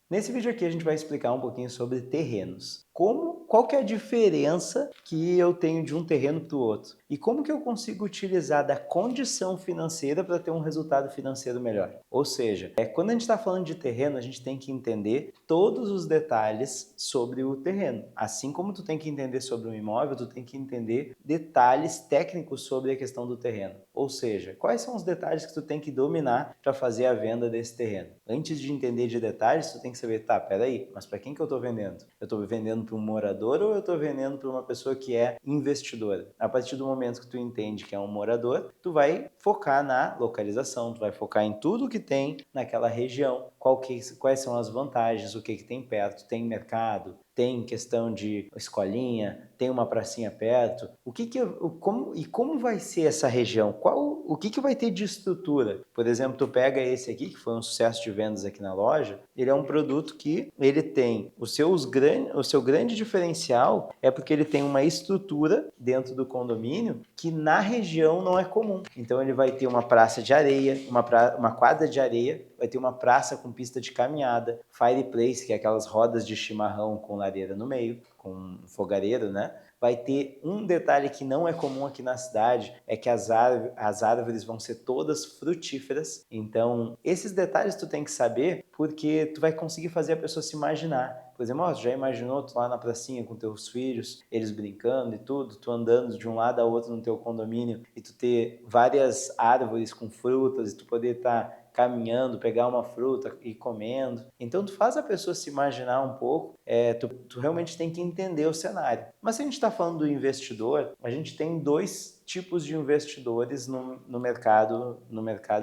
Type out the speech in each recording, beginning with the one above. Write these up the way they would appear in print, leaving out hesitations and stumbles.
Nesse vídeo aqui a gente vai explicar um pouquinho sobre terrenos. Qual que é a diferença que eu tenho de um terreno para o outro? E como que eu consigo utilizar da condição financeira para ter um resultado financeiro melhor? Ou seja, quando a gente está falando de terreno, a gente tem que entender todos os detalhes sobre o terreno. Assim como tu tem que entender sobre um imóvel, tu tem que entender detalhes técnicos sobre a questão do terreno. Ou seja, quais são os detalhes que tu tem que dominar para fazer a venda desse terreno? Antes de entender de detalhes, tu tem que saber, tá, peraí, mas para quem que eu estou vendendo? Eu estou vendendo para um morador ou eu estou vendendo para uma pessoa que é investidora? A partir do momento que tu entende que é um morador, tu vai focar na localização, tu vai focar em tudo que tem naquela região, quais são as vantagens, o que tem perto, tem mercado, tem questão de escolinha, tem uma pracinha perto, como vai ser essa região? O que vai ter de estrutura? Por exemplo, tu pega esse aqui, que foi um sucesso de vendas aqui na loja, ele é um produto que ele tem o seu grande diferencial é porque ele tem uma estrutura dentro do condomínio que na região não é comum. Então ele vai ter uma praça de areia, uma quadra de areia, vai ter uma praça com pista de caminhada, fireplace, que é aquelas rodas de chimarrão com lareira no meio, com fogareiro, né? Vai ter um detalhe que não é comum aqui na cidade, é que as árvores vão ser todas frutíferas. Então, esses detalhes tu tem que saber porque tu vai conseguir fazer a pessoa se imaginar. Por exemplo, tu já imaginou tu lá na pracinha com teus filhos, eles brincando e tudo, tu andando de um lado a outro no teu condomínio e tu ter várias árvores com frutas e tu poder estar caminhando, pegar uma fruta e comendo. Então tu faz a pessoa se imaginar um pouco, tu realmente tem que entender o cenário. Mas se a gente está falando do investidor, a gente tem dois tipos de investidores no mercado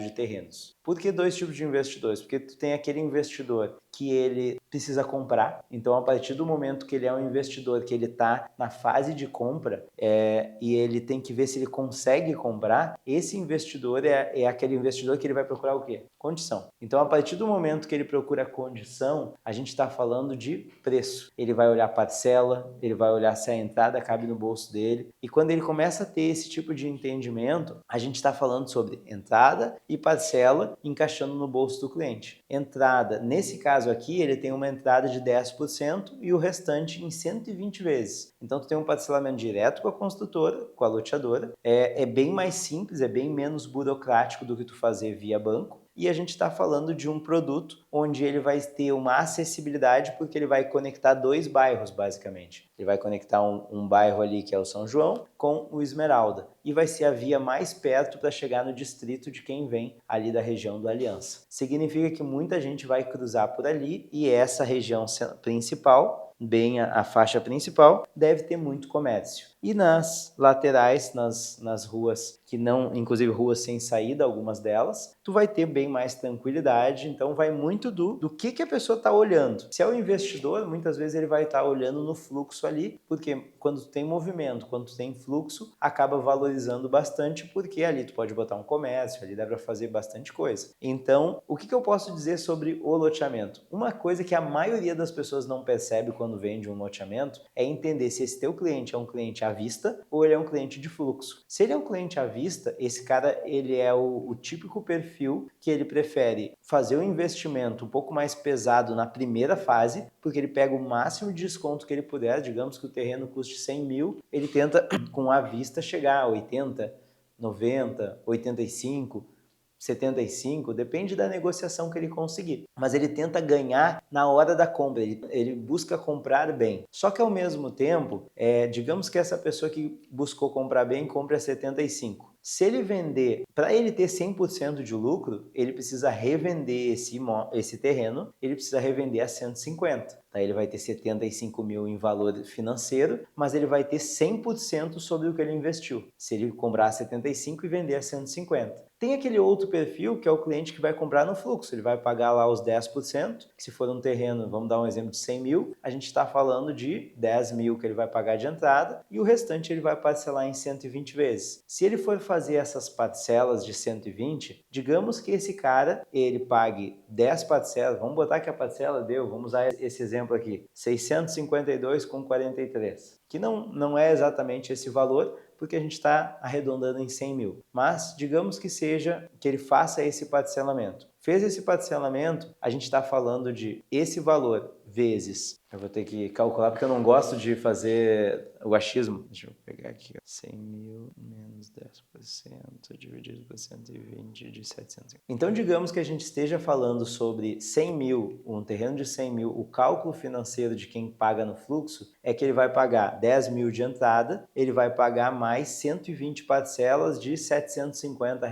de terrenos. Por que dois tipos de investidores? Porque tu tem aquele investidor que ele precisa comprar, então a partir do momento que ele é um investidor, que ele está na fase de compra e ele tem que ver se ele consegue comprar, esse investidor é aquele investidor que ele vai procurar o quê? Condição. Então a partir do momento que ele procura condição, a gente está falando de preço. Ele vai olhar parcela, ele vai olhar se a entrada cabe no bolso dele, e quando ele começa a ter esse tipo de entendimento, a gente está falando sobre entrada e parcela encaixando no bolso do cliente. Entrada, nesse caso aqui, ele tem uma entrada de 10% e o restante em 120 vezes. Então tu tem um parcelamento direto com a construtora, com a loteadora, é bem mais simples, é bem menos burocrático do que tu fazer via banco. E a gente está falando de um produto onde ele vai ter uma acessibilidade porque ele vai conectar dois bairros, basicamente. Ele vai conectar um bairro ali que é o São João com o Esmeralda e vai ser a via mais perto para chegar no distrito de quem vem ali da região do Aliança. Significa que muita gente vai cruzar por ali e essa região principal, bem a faixa principal, deve ter muito comércio. E nas laterais, nas ruas que não, inclusive ruas sem saída, algumas delas, tu vai ter bem mais tranquilidade, então vai muito do que a pessoa está olhando. Se é o investidor, muitas vezes ele vai estar olhando no fluxo ali, porque quando tu tem movimento, quando tu tem fluxo, acaba valorizando bastante, porque ali tu pode botar um comércio, ali dá para fazer bastante coisa. Então, o que eu posso dizer sobre o loteamento? Uma coisa que a maioria das pessoas não percebe quando vende um loteamento é entender se esse teu cliente é um cliente à vista ou ele é um cliente de fluxo. Se ele é um cliente à vista, esse cara ele é o típico perfil que ele prefere fazer um investimento um pouco mais pesado na primeira fase, porque ele pega o máximo de desconto que ele puder. Digamos que o terreno custe 100 mil, ele tenta com a vista chegar a 80, 90, 85, 75, depende da negociação que ele conseguir. Mas ele tenta ganhar na hora da compra, ele busca comprar bem. Só que ao mesmo tempo, digamos que essa pessoa que buscou comprar bem compra a 75. Se ele vender, para ele ter 100% de lucro, ele precisa revender esse terreno, ele precisa revender a 150. Tá? Ele vai ter 75 mil em valor financeiro, mas ele vai ter 100% sobre o que ele investiu. Se ele comprar a 75 e vender a 150. Tem aquele outro perfil que é o cliente que vai comprar no fluxo, ele vai pagar lá os 10%, que se for um terreno, vamos dar um exemplo de 100 mil, a gente está falando de 10 mil que ele vai pagar de entrada e o restante ele vai parcelar em 120 vezes. Se ele for fazer essas parcelas de 120, digamos que esse cara, ele pague 10 parcelas, vamos botar que a parcela vamos usar esse exemplo aqui, 652,43, que não é exatamente esse valor, porque a gente está arredondando em 100 mil. Mas digamos que seja que ele faça esse parcelamento. Fez esse parcelamento, a gente está falando de esse valor vezes, eu vou ter que calcular porque eu não gosto de fazer o achismo. Deixa eu pegar aqui, 100 mil menos 10% dividido por 120 de 700. Então, digamos que a gente esteja falando sobre 100 mil, um terreno de 100 mil, o cálculo financeiro de quem paga no fluxo é que ele vai pagar 10 mil de entrada, ele vai pagar mais 120 parcelas de R$ 750.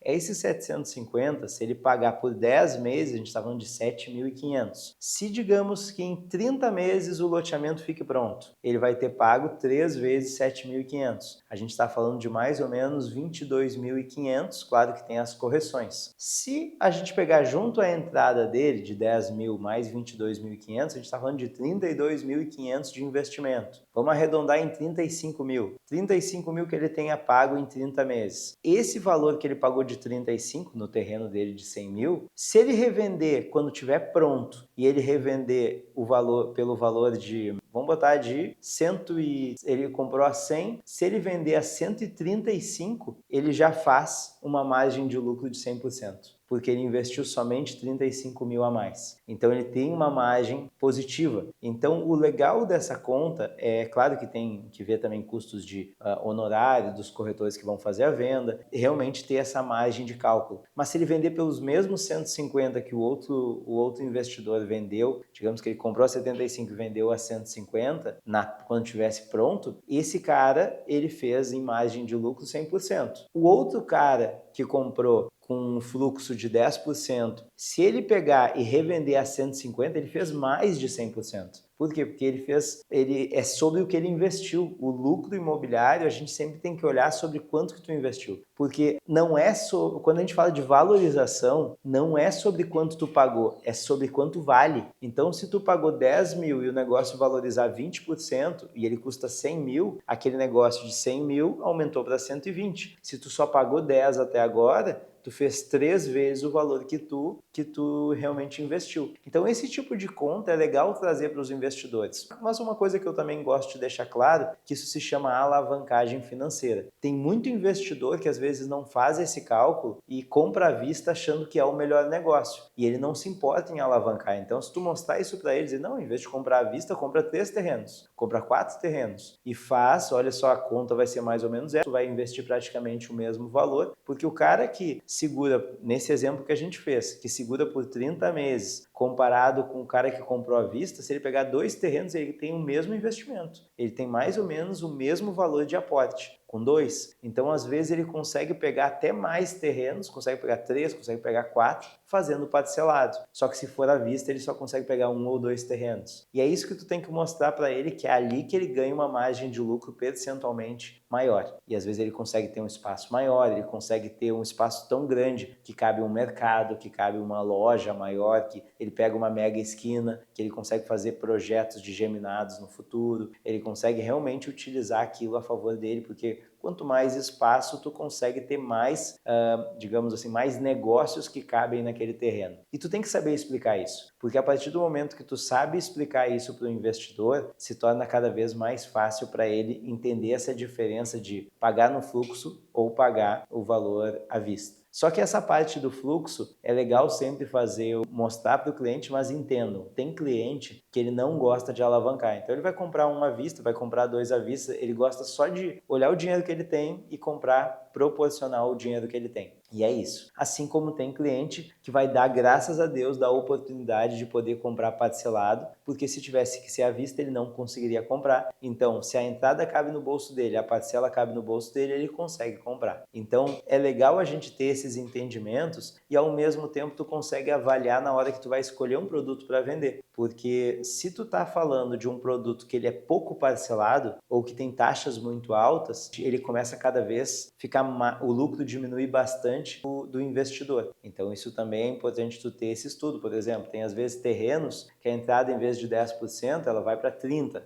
Esses 750, se ele pagar por 10 meses, a gente está falando de 7.500. Se digamos que em 30 meses o loteamento fique pronto, ele vai ter pago 3 vezes 7.500. A gente está falando de mais ou menos 22.500, claro que tem as correções. Se a gente pegar junto a entrada dele de 10 mil mais 22.500, a gente está falando de 32.500 de investimento. Vamos arredondar em 35 mil. 35 mil que ele tenha pago em 30 meses. Esse valor que ele pagou de 35 no terreno dele de 100 mil, se ele revender quando tiver pronto e ele revender o valor pelo valor de, vamos botar de 100 e ele comprou a 100, se ele vender a 135, ele já faz uma margem de lucro de 100%. Porque ele investiu somente 35 mil a mais. Então ele tem uma margem positiva. Então o legal dessa conta é claro que tem que ver também custos de honorário dos corretores que vão fazer a venda, e realmente ter essa margem de cálculo. Mas se ele vender pelos mesmos 150 que o outro investidor vendeu, digamos que ele comprou a 75 e vendeu a 150, quando tivesse pronto, esse cara ele fez em margem de lucro 100%. O outro cara que comprou com um fluxo de 10%, se ele pegar e revender a 150, ele fez mais de 100%. Por quê? Porque ele é sobre o que ele investiu. O lucro imobiliário, a gente sempre tem que olhar sobre quanto que tu investiu. Porque não é sobre, quando a gente fala de valorização, não é sobre quanto tu pagou, é sobre quanto vale. Então, se tu pagou 10 mil e o negócio valorizar 20% e ele custa 100 mil, aquele negócio de 100 mil aumentou para 120. Se tu só pagou 10 até agora, tu fez 3 vezes o valor que tu realmente investiu. Então, esse tipo de conta é legal trazer para os investidores. Mas uma coisa que eu também gosto de deixar claro, que isso se chama alavancagem financeira. Tem muito investidor que às vezes não faz esse cálculo e compra à vista achando que é o melhor negócio. E ele não se importa em alavancar. Então, se tu mostrar isso para eles, não, em vez de comprar à vista, compra 3 terrenos, compra 4 terrenos e faz, olha só, a conta vai ser mais ou menos essa, tu vai investir praticamente o mesmo valor, porque o cara que segura, nesse exemplo que a gente fez, que segura por 30 meses, comparado com o cara que comprou à vista, se ele pegar 2 terrenos, ele tem o mesmo investimento. Ele tem mais ou menos o mesmo valor de aporte, com 2. Então, às vezes, ele consegue pegar até mais terrenos, consegue pegar 3, consegue pegar 4, fazendo parcelado. Só que se for à vista, ele só consegue pegar 1 ou 2 terrenos. E é isso que tu tem que mostrar para ele, que é ali que ele ganha uma margem de lucro percentualmente maior. E às vezes ele consegue ter um espaço maior, ele consegue ter um espaço tão grande que cabe um mercado, que cabe uma loja maior, que ele pega uma mega esquina, que ele consegue fazer projetos de geminados no futuro, ele consegue realmente utilizar aquilo a favor dele, porque quanto mais espaço, tu consegue ter mais, digamos assim, mais negócios que cabem naquele terreno. E tu tem que saber explicar isso, porque a partir do momento que tu sabe explicar isso para o investidor, se torna cada vez mais fácil para ele entender essa diferença de pagar no fluxo ou pagar o valor à vista. Só que essa parte do fluxo é legal sempre mostrar para o cliente, mas entendam, tem cliente que ele não gosta de alavancar. Então ele vai comprar um à vista, vai comprar 2 à vista, ele gosta só de olhar o dinheiro que ele tem e comprar proporcional ao dinheiro que ele tem. E é isso. Assim como tem cliente que vai dar, graças a Deus, da oportunidade de poder comprar parcelado, porque se tivesse que ser à vista, ele não conseguiria comprar. Então, se a entrada cabe no bolso dele, a parcela cabe no bolso dele, ele consegue comprar. Então, é legal a gente ter esses entendimentos e, ao mesmo tempo, tu consegue avaliar na hora que tu vai escolher um produto para vender. Porque se tu tá falando de um produto que ele é pouco parcelado ou que tem taxas muito altas, ele começa a cada vez ficar, o lucro diminui bastante do investidor. Então isso também é importante tu ter esse estudo. Por exemplo, tem às vezes terrenos que a entrada em vez de 10%, ela vai para 30%.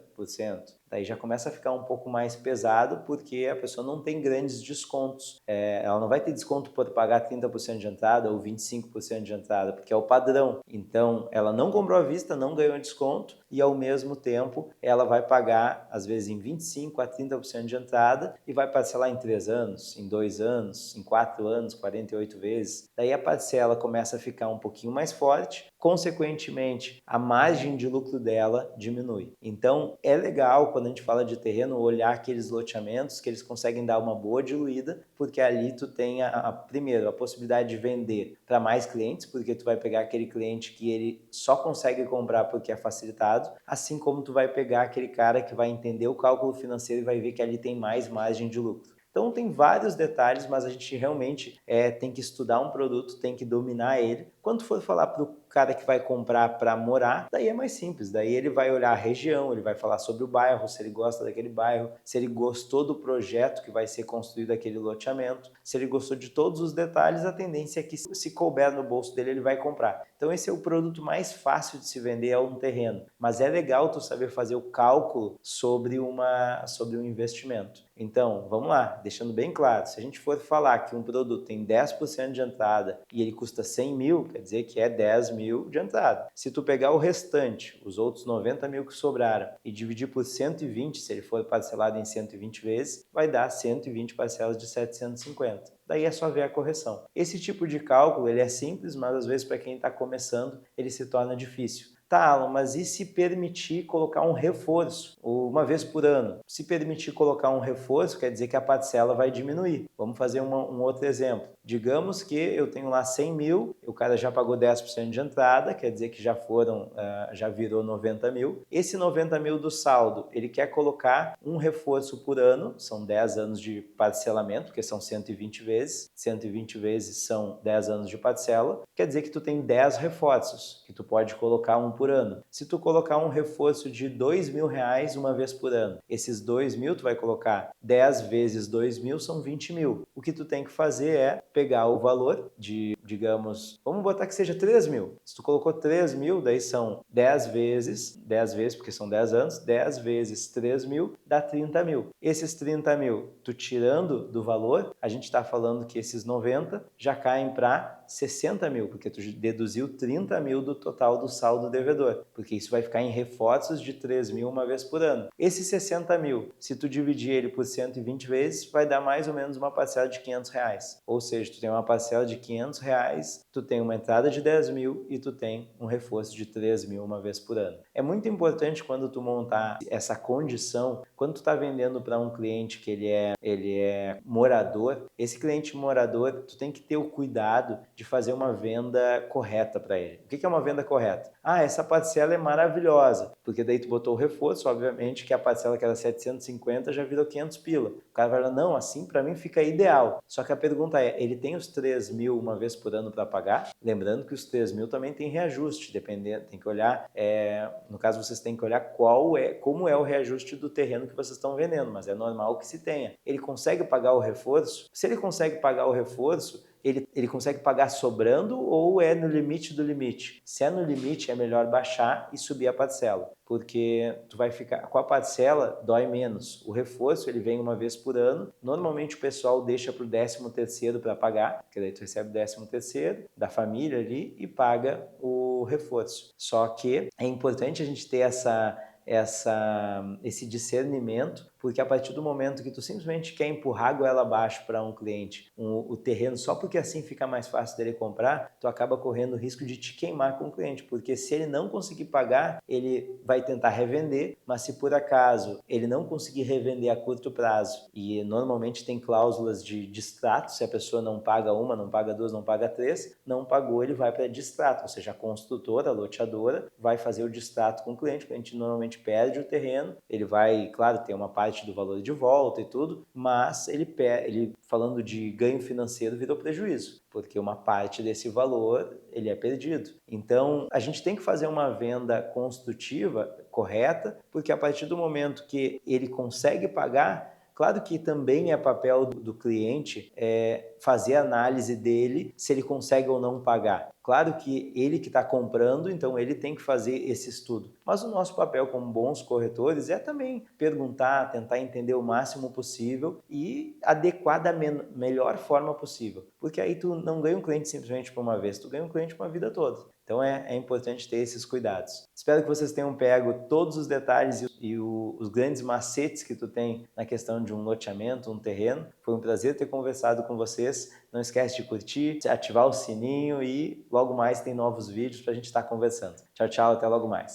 Daí já começa a ficar um pouco mais pesado, porque a pessoa não tem grandes descontos. Ela não vai ter desconto por pagar 30% de entrada ou 25% de entrada, porque é o padrão. Então, ela não comprou à vista, não ganhou desconto e, ao mesmo tempo, ela vai pagar, às vezes, em 25% a 30% de entrada e vai parcelar em 3 anos, em 2 anos, em 4 anos, 48 vezes. Daí a parcela começa a ficar um pouquinho mais forte, consequentemente, a margem de lucro dela diminui. Então, é legal, quando a gente fala de terreno, olhar aqueles loteamentos que eles conseguem dar uma boa diluída, porque ali tu tem, primeiro, a possibilidade de vender para mais clientes, porque tu vai pegar aquele cliente que ele só consegue comprar porque é facilitado, assim como tu vai pegar aquele cara que vai entender o cálculo financeiro e vai ver que ali tem mais margem de lucro. Então tem vários detalhes, mas a gente realmente tem que estudar um produto, tem que dominar ele. Quando for falar para o cara que vai comprar para morar, daí é mais simples. Daí ele vai olhar a região, ele vai falar sobre o bairro, se ele gosta daquele bairro, se ele gostou do projeto que vai ser construído aquele loteamento, se ele gostou de todos os detalhes, a tendência é que se couber no bolso dele, ele vai comprar. Então esse é o produto mais fácil de se vender, é um terreno. Mas é legal tu saber fazer o cálculo sobre um investimento. Então, vamos lá, deixando bem claro, se a gente for falar que um produto tem 10% de entrada e ele custa 100 mil, quer dizer que é 10 mil de entrada. Se tu pegar o restante, os outros 90 mil que sobraram, e dividir por 120, se ele for parcelado em 120 vezes, vai dar 120 parcelas de 750. Daí é só ver a correção. Esse tipo de cálculo ele é simples, mas às vezes para quem está começando ele se torna difícil. Tá, Alan, mas e se permitir colocar um reforço, uma vez por ano? Se permitir colocar um reforço, quer dizer que a parcela vai diminuir. Vamos fazer um outro exemplo. Digamos que eu tenho lá 100 mil, o cara já pagou 10% de entrada, quer dizer que já virou 90 mil. Esse 90 mil do saldo, ele quer colocar um reforço por ano, são 10 anos de parcelamento, porque são 120 vezes. 120 vezes são 10 anos de parcela, quer dizer que tu tem 10 reforços, que tu pode colocar um por ano. Se tu colocar um reforço de R$ 2.000 uma vez por ano, esses 2 mil tu vai colocar 10 vezes 2 mil são 20 mil. O que tu tem que fazer é pegar o valor de, digamos, vamos botar que seja 3 mil. Se tu colocou 3 mil, daí são 10 vezes, porque são 10 anos, 10 vezes 3 mil dá 30 mil. Esses 30 mil, tu tirando do valor, a gente está falando que esses 90 já caem para 60 mil, porque tu deduziu 30 mil do total do saldo devedor, porque isso vai ficar em reforços de 3 mil uma vez por ano. Esses 60 mil, se tu dividir ele por 120 vezes, vai dar mais ou menos uma parcela de R$ 500. Ou seja, tu tem uma parcela de R$ 500, tu tem uma entrada de 10 mil e tu tem um reforço de 3 mil uma vez por ano. É muito importante quando tu montar essa condição, quando tu está vendendo para um cliente que ele é morador, esse cliente morador, tu tem que ter o cuidado de fazer uma venda correta para ele. O que é uma venda correta? Ah, essa parcela é maravilhosa, porque daí tu botou o reforço, obviamente que a parcela que era 750 já virou 500 pila. O cara vai falar, não, assim para mim fica ideal. Só que a pergunta é, ele tem os 3 mil uma vez por ano para pagar? Lembrando que os 3 mil também tem reajuste, dependendo, tem que olhar, no caso vocês têm que olhar como é o reajuste do terreno que vocês estão vendendo, mas é normal que se tenha. Ele consegue pagar o reforço? Se ele consegue pagar o reforço, ele consegue pagar sobrando ou é no limite do limite? Se é no limite, é melhor baixar e subir a parcela, porque tu vai ficar com a parcela, dói menos. O reforço, ele vem uma vez por ano. Normalmente o pessoal deixa para o 13º para pagar, porque daí tu recebe o 13º da família ali e paga o reforço. Só que é importante a gente ter esse discernimento, porque a partir do momento que tu simplesmente quer empurrar a goela abaixo para um cliente o terreno só porque assim fica mais fácil dele comprar, tu acaba correndo o risco de te queimar com o cliente, porque se ele não conseguir pagar, ele vai tentar revender, mas se por acaso ele não conseguir revender a curto prazo, e normalmente tem cláusulas de distrato, se a pessoa não paga uma, não paga duas, não paga três, não pagou, ele vai para distrato, ou seja, a construtora, a loteadora, vai fazer o distrato com o cliente normalmente perde o terreno, ele vai, claro, ter uma parte do valor de volta e tudo, mas ele falando de ganho financeiro, virou prejuízo, porque uma parte desse valor ele é perdido. Então, a gente tem que fazer uma venda construtiva correta, porque a partir do momento que ele consegue pagar, Claro que também é papel do cliente fazer a análise dele se ele consegue ou não pagar. Claro que ele que está comprando, então ele tem que fazer esse estudo. Mas o nosso papel como bons corretores é também perguntar, tentar entender o máximo possível e adequar da melhor forma possível. Porque aí tu não ganha um cliente simplesmente por uma vez, tu ganha um cliente para a vida toda. Então é importante ter esses cuidados. Espero que vocês tenham pego todos os detalhes e os grandes macetes que tu tem na questão de um loteamento, um terreno. Foi um prazer ter conversado com vocês. Não esquece de curtir, ativar o sininho e logo mais tem novos vídeos para a gente estar conversando. Tchau, tchau, até logo mais.